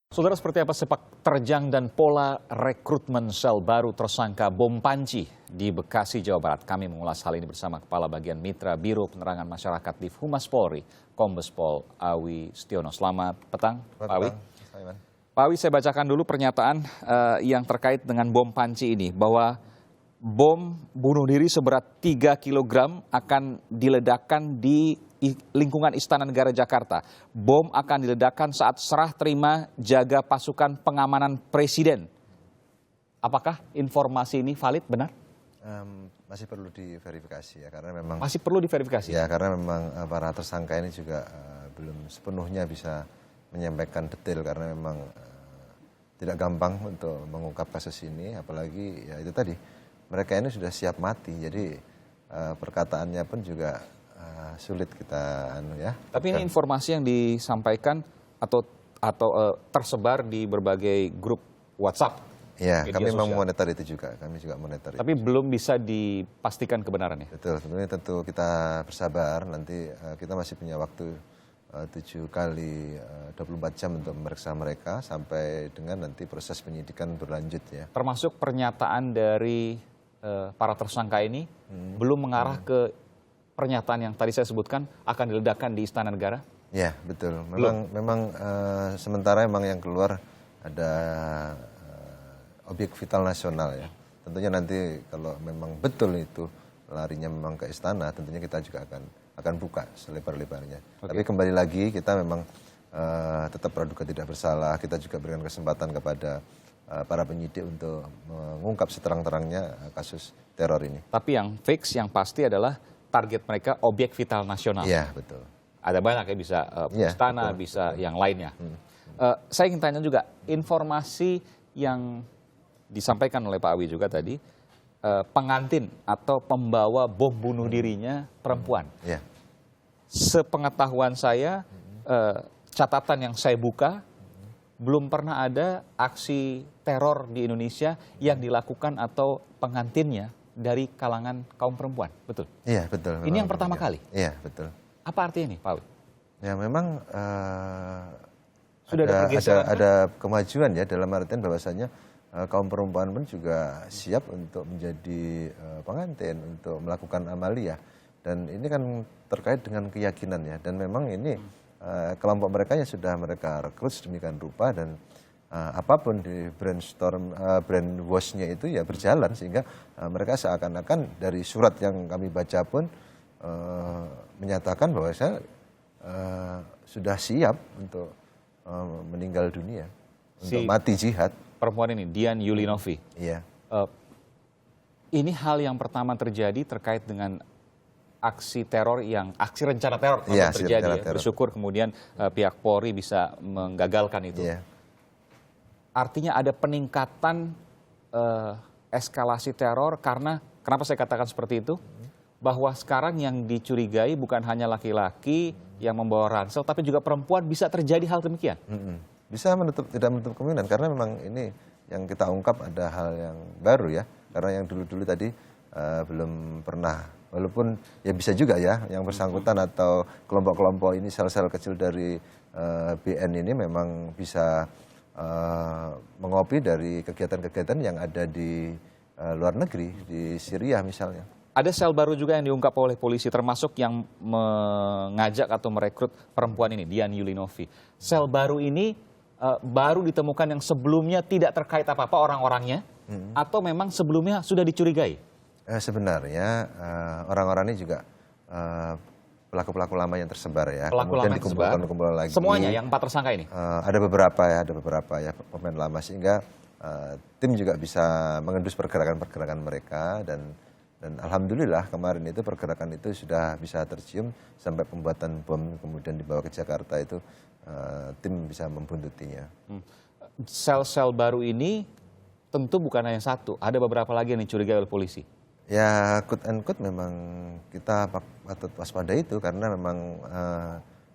Saudara, seperti apa sepak terjang dan pola rekrutmen sel baru tersangka bom panci di Bekasi, Jawa Barat? Kami mengulas hal ini bersama Kepala Bagian Mitra Biro Penerangan Masyarakat di Humas Polri, Kombes Pol Awi Setiono. Selamat petang, Pak Awi. Pak Awi, saya bacakan dulu pernyataan yang terkait dengan bom panci ini, bahwa bom bunuh diri seberat 3 kg akan diledakkan di lingkungan Istana Negara Jakarta. Bom akan diledakkan saat serah terima jaga pasukan pengamanan Presiden. Apakah informasi ini valid, benar? Masih perlu diverifikasi ya, karena memang masih perlu diverifikasi. Ya, karena memang para tersangka ini juga belum sepenuhnya bisa menyampaikan detail, karena memang tidak gampang untuk mengungkap kasus ini, apalagi ya itu tadi, mereka ini sudah siap mati, jadi perkataannya pun juga sulit kita ya. Tapi ini informasi yang disampaikan atau tersebar di berbagai grup WhatsApp. Ya, kami memang monitor itu juga, kami juga monitor. Tapi belum bisa dipastikan kebenarannya. Betul, tentu kita bersabar, nanti kita masih punya waktu 7 kali 24 jam untuk memeriksa mereka sampai dengan nanti proses penyidikan berlanjut ya. Termasuk pernyataan dari para tersangka ini belum mengarah ke pernyataan yang tadi saya sebutkan akan diledakkan di Istana Negara? Ya, betul. Memang sementara memang yang keluar ada objek vital nasional ya. Tentunya nanti kalau memang betul itu larinya memang ke istana, tentunya kita juga akan buka selebar-lebarnya. Tapi kembali lagi kita memang tetap praduga tidak bersalah. Kita juga berikan kesempatan kepada para penyidik untuk mengungkap seterang-terangnya kasus teror ini. Tapi yang fix, yang pasti adalah target mereka objek vital nasional. Iya, betul. Ada banyak ya, bisa istana, betul, bisa yang lainnya. Saya ingin tanya juga, informasi yang disampaikan oleh Pak Awi juga tadi, pengantin atau pembawa bom bunuh dirinya perempuan. Iya. Sepengetahuan saya, catatan yang saya buka, belum pernah ada aksi teror di Indonesia yang dilakukan atau pengantinnya dari kalangan kaum perempuan, betul? Iya, betul. Ini yang pertama kali? Iya, betul. Apa artinya ini, Pak Awi? Ya, memang sudah ada kemajuan ya, dalam artian bahwasanya kaum perempuan pun juga siap untuk menjadi pengantin, untuk melakukan amalia. Dan ini kan terkait dengan keyakinan ya, dan memang ini kelompok mereka yang sudah mereka rekrut sedemikian rupa, dan apapun di brainstorm, brainwash-nya itu ya berjalan, sehingga mereka seakan-akan dari surat yang kami baca pun menyatakan bahwa saya sudah siap untuk meninggal dunia, untuk mati jihad. Perempuan ini, Dian Yulinovi. Iya. Ini hal yang pertama terjadi terkait dengan aksi teror aksi rencana teror yang terjadi. Bersyukur kemudian pihak Polri bisa menggagalkan itu. Iya. Artinya ada peningkatan eskalasi teror, karena kenapa saya katakan seperti itu? Bahwa sekarang yang dicurigai bukan hanya laki-laki yang membawa ransel, tapi juga perempuan. Bisa terjadi hal demikian? Bisa tidak menutup kemungkinan, karena memang ini yang kita ungkap ada hal yang baru ya. Karena yang dulu-dulu tadi belum pernah, walaupun ya bisa juga ya yang bersangkutan atau kelompok-kelompok ini, sel-sel kecil dari BN ini memang bisa mengopi dari kegiatan-kegiatan yang ada di luar negeri, di Syria misalnya. Ada sel baru juga yang diungkap oleh polisi, termasuk yang mengajak atau merekrut perempuan ini, Dian Yulinovi. Sel baru ini baru ditemukan yang sebelumnya tidak terkait apa-apa orang-orangnya, atau memang sebelumnya sudah dicurigai? Sebenarnya orang-orang ini juga pelaku-pelaku lama yang tersebar ya. Kemudian dikumpulkan lagi. Semuanya yang 4 tersangka ini? Ada beberapa ya pemain lama, sehingga tim juga bisa mengendus pergerakan-pergerakan mereka, dan alhamdulillah kemarin itu pergerakan itu sudah bisa tercium sampai pembuatan bom kemudian dibawa ke Jakarta itu tim bisa membuntutinya. Sel-sel baru ini tentu bukan hanya satu, ada beberapa lagi yang dicurigai oleh polisi. Ya, quote and quote memang kita patut waspada itu, karena memang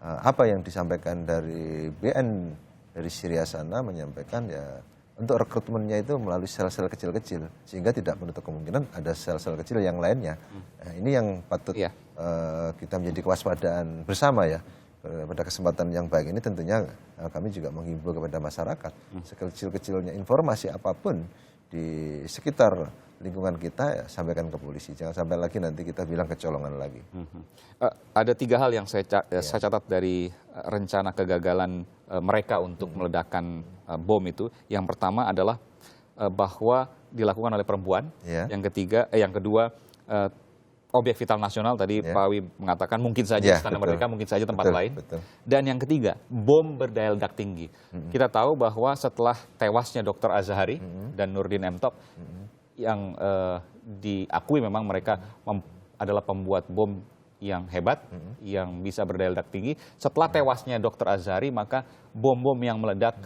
apa yang disampaikan dari BN dari Syria sana menyampaikan ya untuk rekrutmennya itu melalui sel-sel kecil-kecil, sehingga tidak menutup kemungkinan ada sel-sel kecil yang lainnya. Nah, ini yang patut kita menjadi kewaspadaan bersama ya, pada kesempatan yang baik ini tentunya kami juga menghimbau kepada masyarakat sekecil-kecilnya informasi apapun di sekitar lingkungan kita ya, sampaikan ke polisi, jangan sampai lagi nanti kita bilang kecolongan lagi. Ada 3 hal yang saya catat dari rencana kegagalan mereka untuk meledakkan bom itu. Yang pertama adalah bahwa dilakukan oleh perempuan. Ya. Yang kedua objek vital nasional, tadi Ya. Pak Awi mengatakan mungkin saja Ya, Istana betul. Merdeka, mungkin saja tempat Betul, lain. betul. Dan yang ketiga, bom berdaya ledak tinggi. Kita tahu bahwa setelah tewasnya Dr. Azhari dan Nurdin M. Top, yang diakui memang mereka adalah pembuat bom yang hebat, yang bisa berdaya ledak tinggi. Setelah tewasnya Dr. Azhari, maka bom-bom yang meledak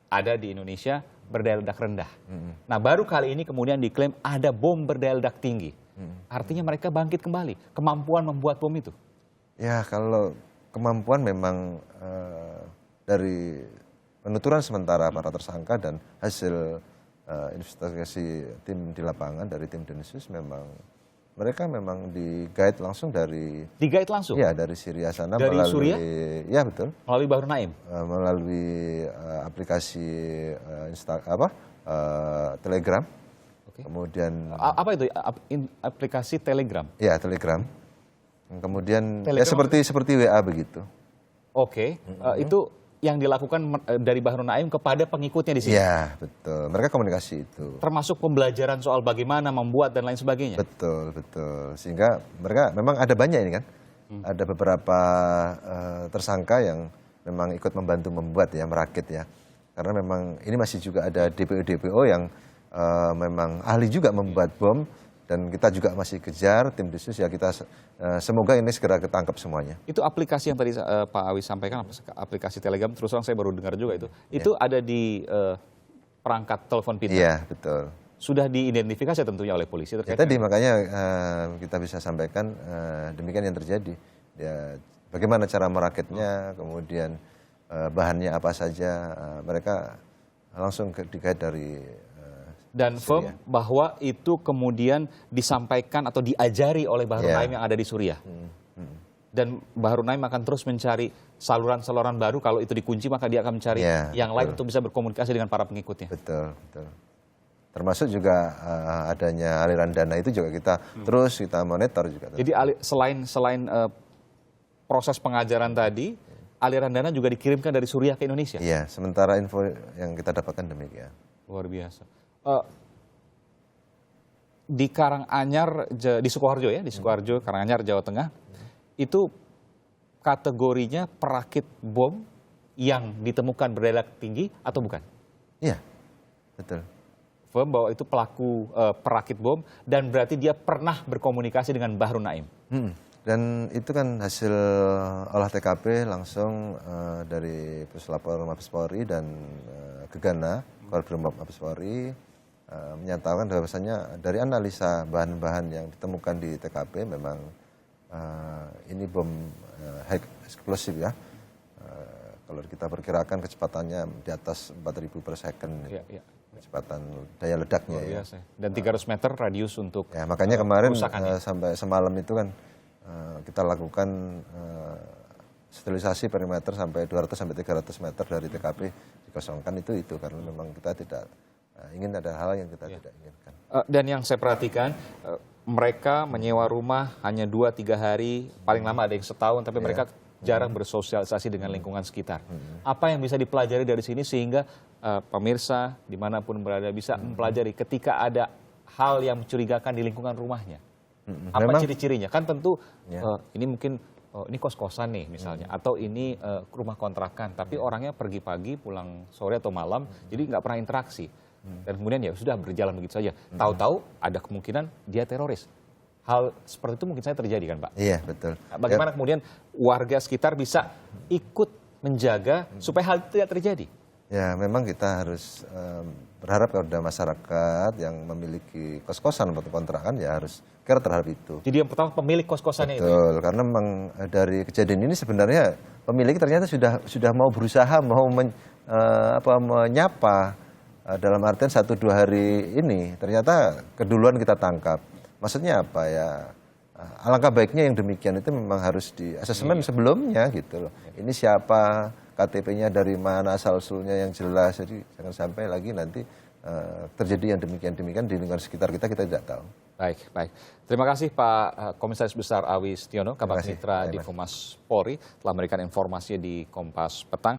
ada di Indonesia berdaya ledak rendah. Nah, baru kali ini kemudian diklaim ada bom berdaya ledak tinggi. Artinya mereka bangkit kembali, kemampuan membuat bom itu. Ya, kalau kemampuan memang dari penuturan sementara para tersangka dan hasil investigasi tim di lapangan dari tim Densus, memang mereka memang di-guide langsung dari Digait langsung dari Syria sana Dari melalui Suriah? ya betul, melalui Bahru Naim. melalui aplikasi Telegram. Oke. Kemudian Apa itu aplikasi Telegram? ya Telegram. Kemudian ya Telegram seperti WA begitu. Oke, itu yang dilakukan dari Bahru Naim kepada pengikutnya di sini. Iya, betul. Mereka komunikasi itu. Termasuk pembelajaran soal bagaimana membuat dan lain sebagainya. Betul, betul. Sehingga mereka memang ada banyak ini kan. Ada beberapa tersangka yang memang ikut membantu membuat ya, merakit ya. Karena memang ini masih juga ada DPO-DPO yang memang ahli juga membuat bom. Dan kita juga masih kejar tim Densus ya, kita semoga ini segera ketangkap semuanya. Itu aplikasi yang tadi Pak Awi sampaikan, aplikasi Telegram, terus terang saya baru dengar juga itu. Itu ada di perangkat telepon pintar. Iya, betul. Sudah diidentifikasi tentunya oleh polisi Ya, terkait tadi makanya kita bisa sampaikan demikian yang terjadi. Ya, bagaimana cara merakitnya, kemudian bahannya apa saja, mereka langsung digait dari dan firm bahwa itu kemudian disampaikan atau diajari oleh Bahru Naim yang ada di Suriah. Dan Bahru Naim akan terus mencari saluran-saluran baru, kalau itu dikunci maka dia akan mencari yang lain untuk bisa berkomunikasi dengan para pengikutnya. Betul, betul. Termasuk juga adanya aliran dana itu juga kita terus kita monitor juga. Jadi selain proses pengajaran tadi, aliran dana juga dikirimkan dari Suriah ke Indonesia. Iya, sementara info yang kita dapatkan demikian. Luar biasa. Di Karanganyar, di Sukoharjo ya, di Sukoharjo, Karanganyar, Jawa Tengah, itu kategorinya perakit bom yang ditemukan berdaya ledak tinggi atau bukan? Iya, betul. Firm bahwa itu pelaku perakit bom dan berarti dia pernah berkomunikasi dengan Bahru Naim. Dan itu kan hasil olah TKP langsung dari Puslapor Mabes Polri dan Gegana, Korbrimop Mabes Polri, menyatakan bahwasanya dari analisa bahan-bahan yang ditemukan di TKP memang ini bom high explosive ya. Kalau kita perkirakan kecepatannya di atas 4.000 per second. Iya. Kecepatan daya ledaknya ya. Dan 300 meter radius untuk ya, makanya kemarin sampai semalam itu kan kita lakukan sterilisasi perimeter sampai 200 sampai 300 meter dari TKP dikosongkan itu karena memang kita tidak ingin ada hal yang kita tidak inginkan. Dan yang saya perhatikan mereka menyewa rumah hanya 2-3 hari, paling lama ada yang setahun, tapi mereka jarang bersosialisasi dengan lingkungan sekitar. Apa yang bisa dipelajari dari sini sehingga pemirsa dimanapun berada bisa mempelajari ketika ada hal yang mencurigakan di lingkungan rumahnya? Apa ciri-cirinya? Kan tentu ini mungkin ini kos-kosan nih misalnya, atau ini rumah kontrakan, tapi orangnya pergi pagi pulang sore atau malam, jadi nggak pernah interaksi. Dan kemudian ya sudah berjalan begitu saja. Tahu-tahu ada kemungkinan dia teroris. Hal seperti itu mungkin saja terjadi kan Pak? Iya, betul. Bagaimana kemudian warga sekitar bisa ikut menjaga supaya hal itu tidak terjadi? Ya, memang kita harus berharap kepada masyarakat yang memiliki kos-kosan atau kontrakan ya harus care terhadap itu. Jadi yang pertama pemilik kos-kosannya itu. Betul, karena memang dari kejadian ini sebenarnya pemilik ternyata sudah mau berusaha mau menyapa dalam artian 1-2 hari ini ternyata keduluan kita tangkap. Maksudnya apa ya? alangkah baiknya yang demikian itu memang harus di asesmen sebelumnya gitu loh. Ini siapa, KTP-nya dari mana, asal-usulnya yang jelas. Jadi jangan sampai lagi nanti terjadi yang demikian-demikian di lingkungan sekitar kita tidak tahu. Baik, baik. Terima kasih Pak Komisaris Besar Awi Setiono, Kabak Mitra di Humas Polri, telah memberikan informasi di Kompas Petang.